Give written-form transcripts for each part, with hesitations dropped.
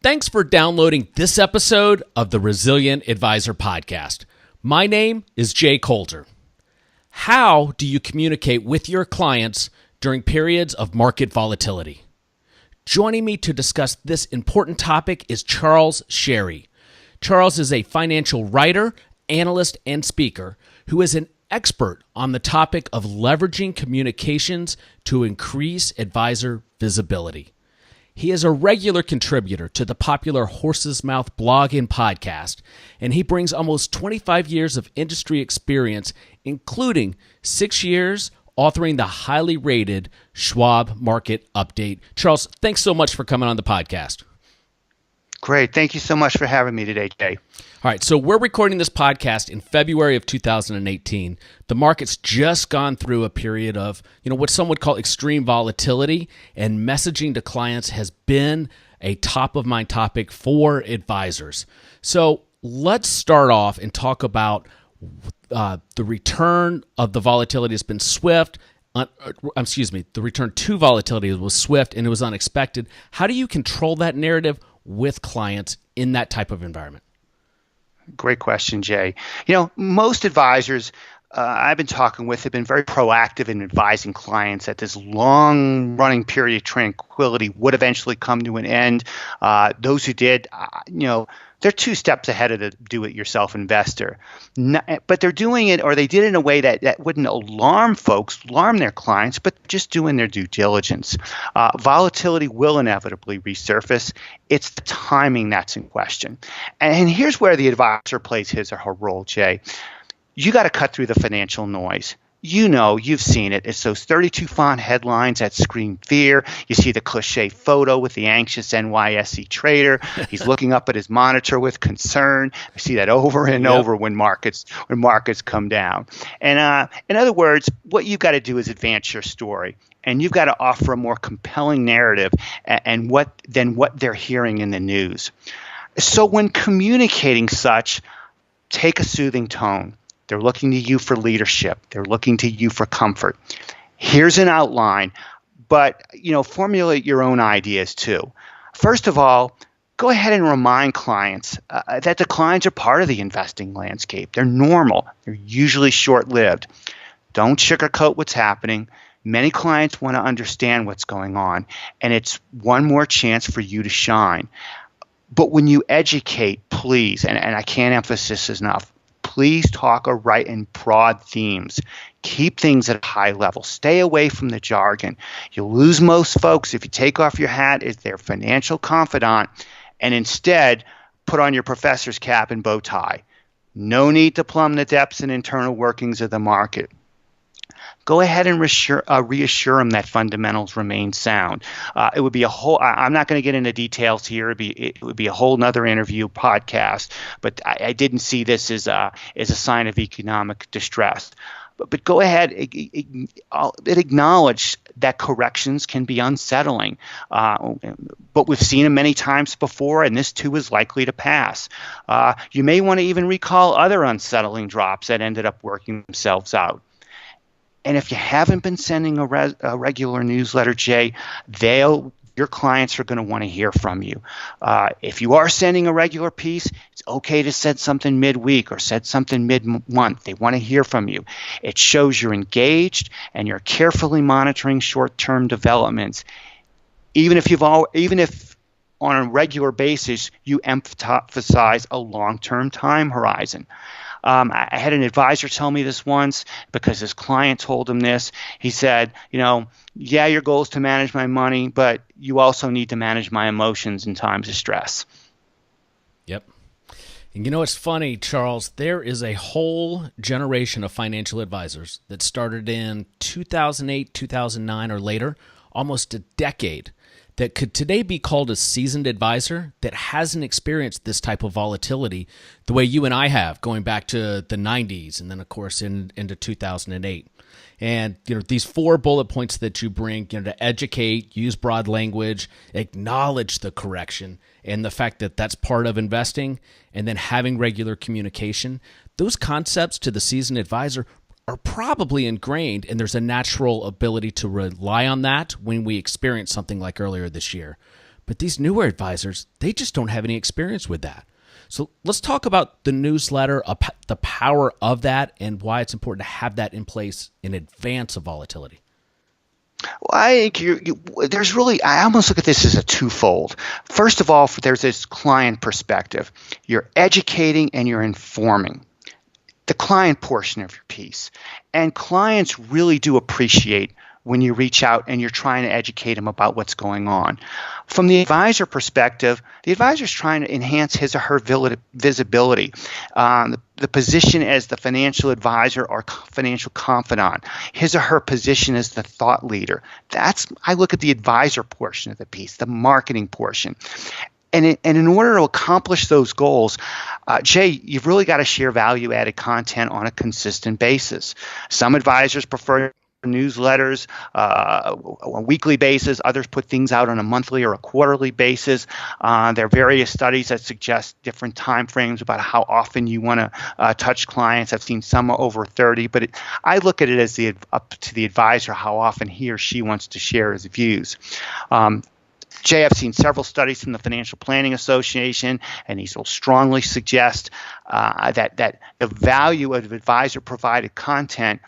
Thanks for downloading this episode of the Resilient Advisor Podcast. My name is Jay Coulter. How do you communicate with your clients during periods of market volatility? Joining me to discuss this important topic is Charles Sherry. Charles is a financial writer, analyst, and speaker who is an expert on the topic of leveraging communications to increase advisor visibility. He is a regular contributor to the popular Horsesmouth blog and podcast, and he brings almost 25 years of industry experience, including 6 years authoring the highly rated Schwab Market update. Charles, thanks so much for coming on the podcast. Great. Thank you so much for having me today, Jay. All right, so we're recording this podcast in February of 2018. The market's just gone through a period of, what some would call extreme volatility, and messaging to clients has been a top-of-mind topic for advisors. So let's start off and talk about the return of the volatility has been swift. The return to volatility was swift and it was unexpected. How do you control that narrative with clients in that type of environment? Great question, Jay. Most advisors I've been talking with have been very proactive in advising clients that this long-running period of tranquility would eventually come to an end. Those who did, they're 2 steps ahead of the do-it-yourself investor. But they're doing it, or they did it in a way that wouldn't alarm their clients, but just doing their due diligence. Volatility will inevitably resurface. It's the timing that's in question. And here's where the advisor plays his or her role, Jay. You got to cut through the financial noise. You've seen it. It's those 32 font headlines that scream fear. You see the cliche photo with the anxious NYSE trader. He's looking up at his monitor with concern. I see that over and over when markets come down. And in other words, what you've got to do is advance your story. And you've got to offer a more compelling narrative than what they're hearing in the news. So when communicating such, take a soothing tone. They're looking to you for leadership. They're looking to you for comfort. Here's an outline, but formulate your own ideas too. First of all, go ahead and remind clients that declines are part of the investing landscape. They're normal. They're usually short-lived. Don't sugarcoat what's happening. Many clients want to understand what's going on, and it's one more chance for you to shine. But when you educate, please, and I can't emphasize this enough, please talk or write in broad themes. Keep things at a high level. Stay away from the jargon. You'll lose most folks if you take off your hat as their financial confidant and instead put on your professor's cap and bow tie. No need to plumb the depths and internal workings of the market. Go ahead and reassure them that fundamentals remain sound. It would be a whole. I'm not going to get into details here. It would be a whole nother interview podcast. But I didn't see this as a sign of economic distress. But go ahead and acknowledge that corrections can be unsettling. But we've seen them many times before, and this too is likely to pass. You may want to even recall other unsettling drops that ended up working themselves out. And if you haven't been sending a regular newsletter, Jay, your clients are going to want to hear from you. If you are sending a regular piece, it's okay to send something midweek or send something mid-month. They want to hear from you. It shows you're engaged and you're carefully monitoring short-term developments. Even if on a regular basis you emphasize a long-term time horizon. I had an advisor tell me this once because his client told him this. He said, your goal is to manage my money, but you also need to manage my emotions in times of stress. Yep. And it's funny, Charles, there is a whole generation of financial advisors that started in 2008, 2009 or later, almost a decade, that could today be called a seasoned advisor that hasn't experienced this type of volatility the way you and I have, going back to the 90s and then, of course, into 2008. And these 4 bullet points that you bring, to educate, use broad language, acknowledge the correction, and the fact that that's part of investing, and then having regular communication, those concepts to the seasoned advisor are probably ingrained, and there's a natural ability to rely on that when we experience something like earlier this year. But these newer advisors, they just don't have any experience with that. So let's talk about the newsletter, the power of that, and why it's important to have that in place in advance of volatility. Well, I think there's really, I almost look at this as a twofold. First of all, there's this client perspective. You're educating and you're informing the client portion of your piece. And clients really do appreciate when you reach out and you're trying to educate them about what's going on. From the advisor perspective, the advisor is trying to enhance his or her visibility, the position as the financial advisor or financial confidant, his or her position as the thought leader. I look at the advisor portion of the piece, the marketing portion. And in order to accomplish those goals, Jay, you've really got to share value-added content on a consistent basis. Some advisors prefer newsletters on a weekly basis. Others put things out on a monthly or a quarterly basis. There are various studies that suggest different time frames about how often you want to touch clients. I've seen some over 30, but I look at it as up to the advisor how often he or she wants to share his views. Jay, I've seen several studies from the Financial Planning Association, and these will strongly suggest that the value of advisor-provided content,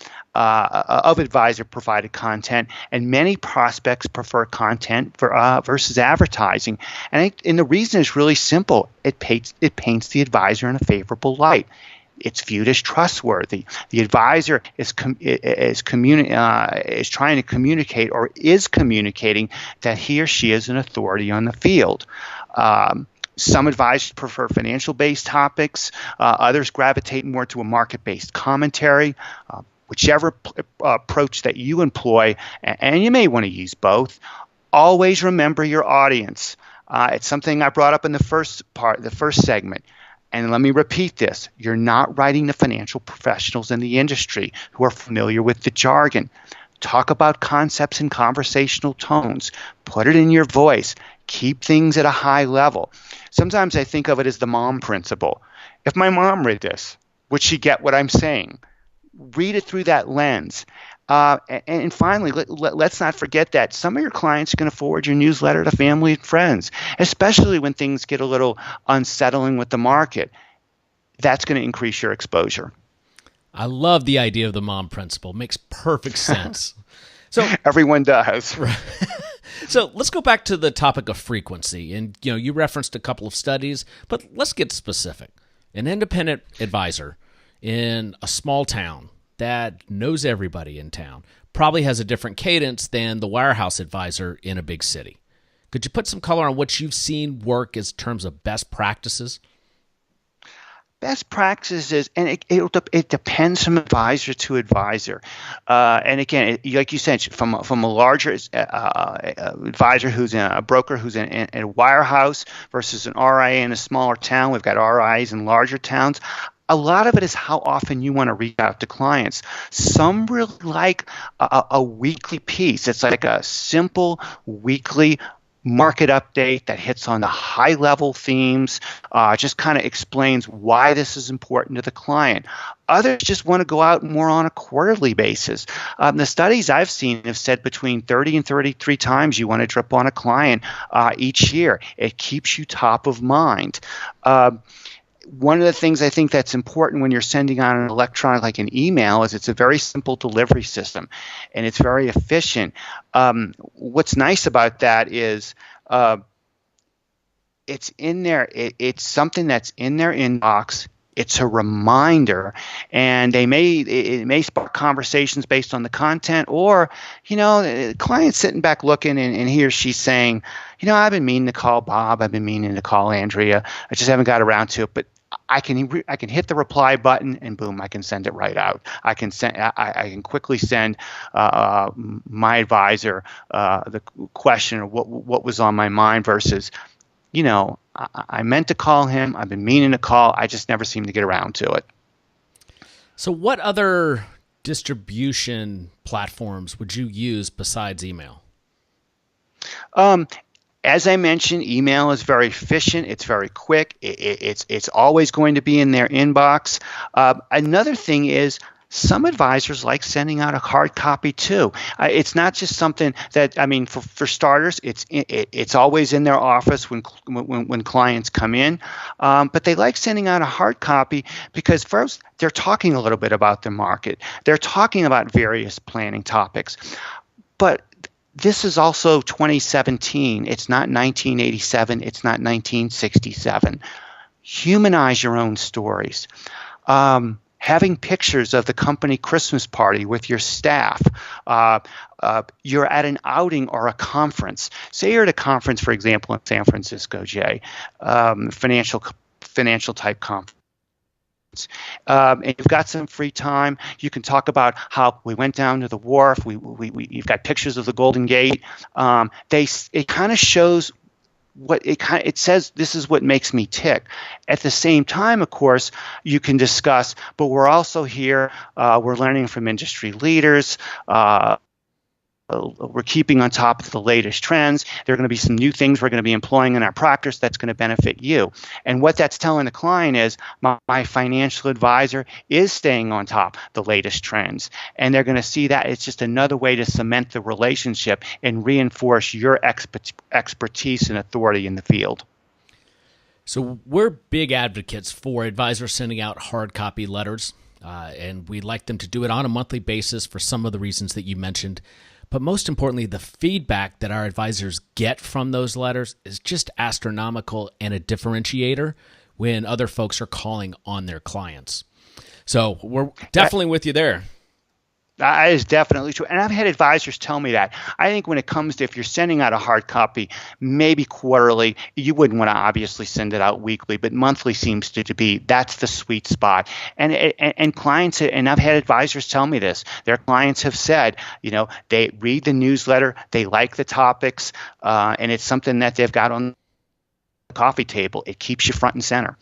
and many prospects prefer content versus advertising. And the reason is really simple. It paints the advisor in a favorable light. It's viewed as trustworthy. The advisor is trying to communicate or is communicating that he or she is an authority on the field. Some advisors prefer financial-based topics. Others gravitate more to a market-based commentary. Whichever approach that you employ, and you may want to use both, always remember your audience. It's something I brought up in the first segment. And let me repeat this. You're not writing the financial professionals in the industry who are familiar with the jargon. Talk about concepts in conversational tones. Put it in your voice. Keep things at a high level. Sometimes I think of it as the mom principle. If my mom read this, would she get what I'm saying? Read it through that lens. And finally, let's not forget that some of your clients are going to forward your newsletter to family and friends, especially when things get a little unsettling with the market. That's going to increase your exposure. I love the idea of the mom principle. Makes perfect sense. So everyone does. So let's go back to the topic of frequency. And you referenced a couple of studies, but let's get specific. An independent advisor in a small town that knows everybody in town probably has a different cadence than the wirehouse advisor in a big city. Could you put some color on what you've seen work in terms of best practices? Best practices, and it depends from advisor to advisor. And again, like you said, from a larger advisor who's a broker who's in a wirehouse versus an RIA in a smaller town. We've got RIAs in larger towns. A lot of it is how often you want to reach out to clients. Some really like a weekly piece. It's like a simple weekly market update that hits on the high-level themes, just kind of explains why this is important to the client. Others just want to go out more on a quarterly basis. The studies I've seen have said between 30 and 33 times you want to drip on a client each year. It keeps you top of mind. One of the things I think that's important when you're sending out an electronic, like an email, is it's a very simple delivery system, and it's very efficient. What's nice about that is it's in there. It's something that's in their inbox. It's a reminder, and it may spark conversations based on the content, or the client's sitting back looking, and he or she's saying, I've been meaning to call Bob, I've been meaning to call Andrea, I just haven't got around to it, but I can hit the reply button, and boom, I can send it right out. I can quickly send my advisor the question of what was on my mind versus, I meant to call him. I've been meaning to call. I just never seem to get around to it. So what other distribution platforms would you use besides email? As I mentioned, email is very efficient. It's very quick. It's always going to be in their inbox. Another thing is Some advisors like sending out a hard copy too. It's not just something that, I mean, for starters, it's always in their office when clients come in, but they like sending out a hard copy because first they're talking a little bit about the market. They're talking about various planning topics, but this is also 2017. It's not 1987. It's not 1967. Humanize your own stories. Having pictures of the company Christmas party with your staff. You're at an outing or a conference. Say you're at a conference, for example, in San Francisco, Jay, financial type conference. And you've got some free time. You can talk about how we went down to the wharf. You've got pictures of the Golden Gate. It kind of shows it says this is what makes me tick. At the same time, of course, you can discuss, but we're also here, we're learning from industry leaders. We're keeping on top of the latest trends. There are going to be some new things we're going to be employing in our practice that's going to benefit you. And what that's telling the client is my financial advisor is staying on top of the latest trends. And they're going to see that it's just another way to cement the relationship and reinforce your expertise and authority in the field. So we're big advocates for advisors sending out hard copy letters, and we like them to do it on a monthly basis for some of the reasons that you mentioned. But most importantly, the feedback that our advisors get from those letters is just astronomical and a differentiator when other folks are calling on their clients. So we're definitely with you there. That is definitely true. And I've had advisors tell me that. I think when it comes to if you're sending out a hard copy, maybe quarterly, you wouldn't want to obviously send it out weekly, but monthly seems to be, that's the sweet spot. And clients, and I've had advisors tell me this, their clients have said, they read the newsletter, they like the topics, and it's something that they've got on the coffee table. It keeps you front and center.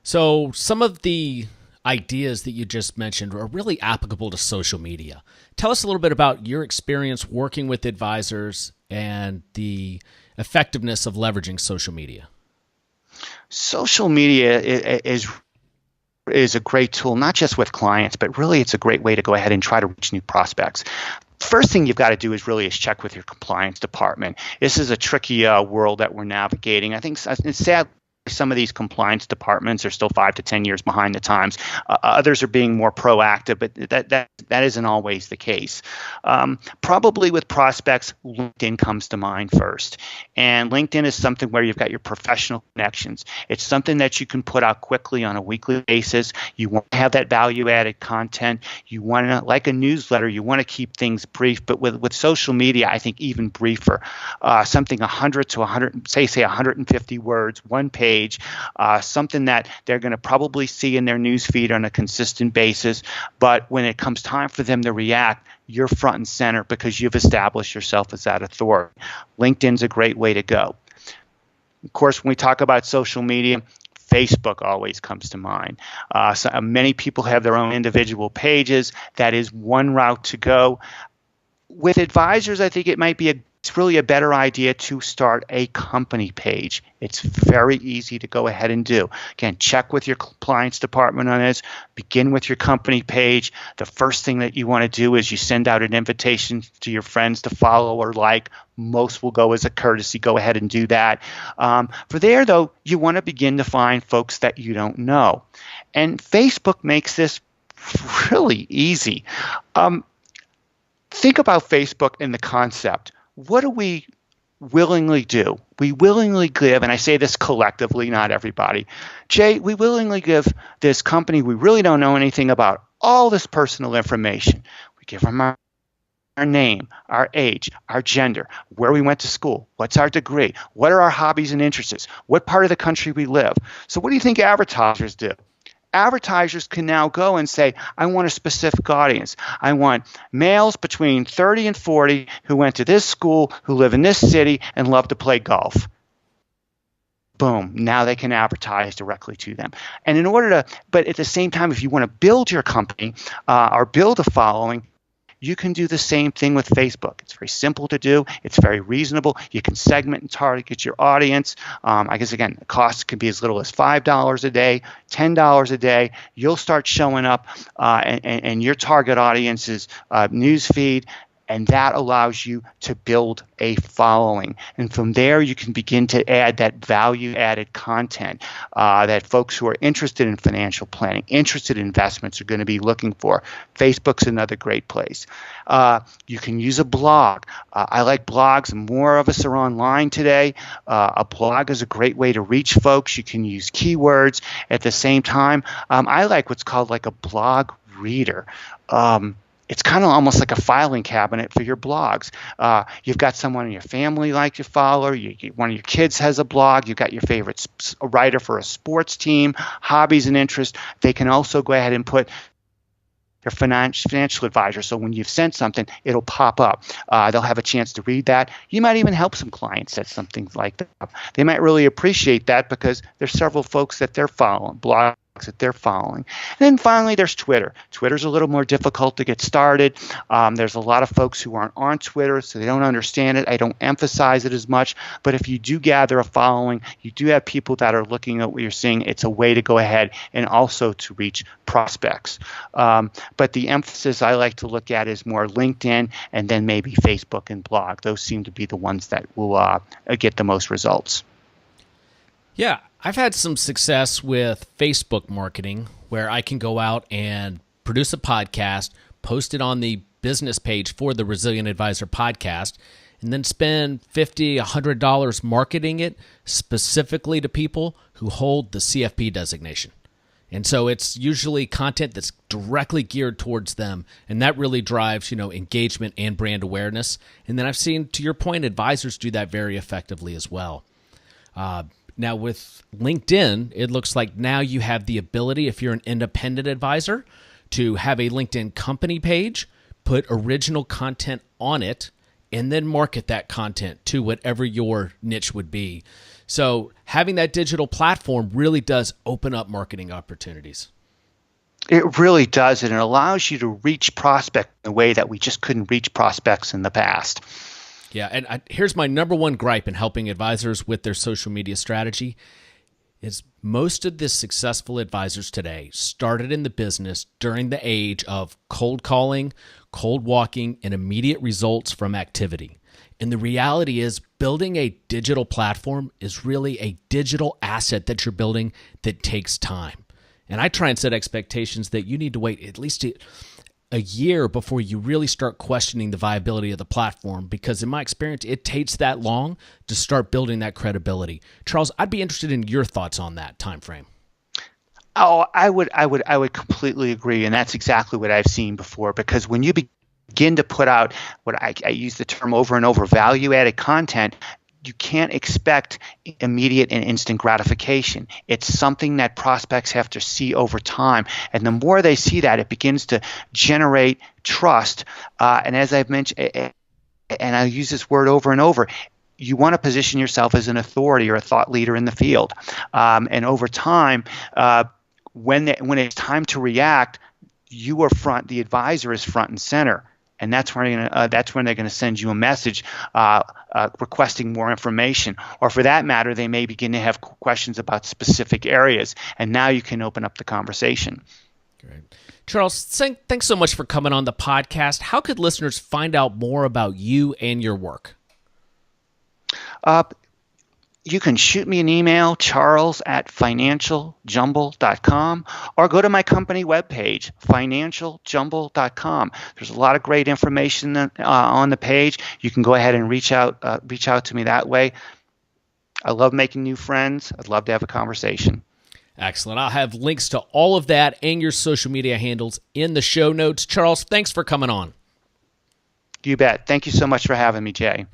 So some of the ideas that you just mentioned are really applicable to social media. Tell us a little bit about your experience working with advisors and the effectiveness of leveraging social media. Social media is a great tool, not just with clients, but really it's a great way to go ahead and try to reach new prospects. First thing you've got to do is check with your compliance department. This is a tricky world that we're navigating. I think it's sad. Some of these compliance departments are still 5 to 10 years behind the times. Others are being more proactive, but that isn't always the case. Probably with prospects, LinkedIn comes to mind first. And LinkedIn is something where you've got your professional connections. It's something that you can put out quickly on a weekly basis. You want to have that value-added content. You want to, like a newsletter, you want to keep things brief. But with social media, I think even briefer. Something 100 to 100, say 150 words, one page. Something that they're going to probably see in their news feed on a consistent basis. But when it comes time for them to react, you're front and center because you've established yourself as that authority. LinkedIn's a great way to go. Of course, when we talk about social media, Facebook always comes to mind. Many people have their own individual pages. That is one route to go. With advisors, I think it's really a better idea to start a company page. It's very easy to go ahead and do. Again, check with your compliance department on this. Begin with your company page. The first thing that you want to do is you send out an invitation to your friends to follow or like. Most will go as a courtesy. Go ahead and do that. For there, though, you want to begin to find folks that you don't know. And Facebook makes this really easy. Think about Facebook in the concept. What do we willingly do? We willingly give, and I say this collectively, not everybody. Jay, we willingly give this company we really don't know anything about all this personal information. We give them our name, our age, our gender, where we went to school, what's our degree, what are our hobbies and interests, what part of the country we live. So what do you think advertisers do? Advertisers can now go and say, I want a specific audience. I want males between 30 and 40 who went to this school, who live in this city, and love to play golf. Boom. Now they can advertise directly to them. And but at the same time, if you want to build your company or build a following, You can do the same thing with Facebook. It's very simple to do. It's very reasonable. You can segment and target your audience. I guess, again, the cost can be as little as $5 a day, $10 a day. You'll start showing up and your target audience's news feed, and that allows you to build a following. And from there, you can begin to add that value-added content that folks who are interested in financial planning, interested in investments are going to be looking for. Facebook's another great place. You can use a blog. I like blogs. More of us are online today. A blog is a great way to reach folks. You can use keywords. At the same time, I like what's called like a blog reader. It's kind of almost like a filing cabinet for your blogs. You've got someone in your family like you follow. One of your kids has a blog. You've got your favorite writer for a sports team, hobbies and interests. They can also go ahead and put your financial advisor. So when you've sent something, it'll pop up. They'll have a chance to read that. You might even help some clients set something like that. They might really appreciate that because there's several folks that they're following, blogs that they're following. And then finally, there's Twitter. Twitter's a little more difficult to get started. There's a lot of folks who aren't on Twitter, so they don't understand it. I don't emphasize it as much. But if you do gather a following, you do have people that are looking at what you're seeing, it's a way to go ahead and also to reach prospects. But the emphasis I like to look at is more LinkedIn and then maybe Facebook and blog. Those seem to be the ones that will get the most results. Yeah, I've had some success with Facebook marketing where I can go out and produce a podcast, post it on the business page for the Resilient Advisor podcast, and then spend $50, $100 marketing it specifically to people who hold the CFP designation. And so it's usually content that's directly geared towards them, and that really drives, engagement and brand awareness. And then I've seen, to your point, advisors do that very effectively as well. Now with LinkedIn, it looks like now you have the ability, if you're an independent advisor, to have a LinkedIn company page, put original content on it, and then market that content to whatever your niche would be. So having that digital platform really does open up marketing opportunities. It really does, and it allows you to reach prospects in a way that we just couldn't reach prospects in the past. Yeah, and here's my number one gripe in helping advisors with their social media strategy is most of the successful advisors today started in the business during the age of cold calling, cold walking, and immediate results from activity. And the reality is building a digital platform is really a digital asset that you're building that takes time. And I try and set expectations that you need to wait at least a year before you really start questioning the viability of the platform, because in my experience, it takes that long to start building that credibility. Charles, I'd be interested in your thoughts on that time frame. Oh, I would completely agree, and that's exactly what I've seen before. Because when you begin to put out what I use the term over and over, value-added content, you can't expect immediate and instant gratification. It's something that prospects have to see over time. And the more they see that, it begins to generate trust. And as I've mentioned, and I use this word over and over, you want to position yourself as an authority or a thought leader in the field. And over time, when it's time to react, you are front, the advisor is front and center. And that's when they're going to send you a message requesting more information. Or for that matter, they may begin to have questions about specific areas. And now you can open up the conversation. Great. Charles, thanks so much for coming on the podcast. How could listeners find out more about you and your work? You can shoot me an email, charles@financialjumble.com, or go to my company webpage, financialjumble.com. There's a lot of great information on the page. You can go ahead and reach out to me that way. I love making new friends. I'd love to have a conversation. Excellent. I'll have links to all of that and your social media handles in the show notes. Charles, thanks for coming on. You bet. Thank you so much for having me, Jay.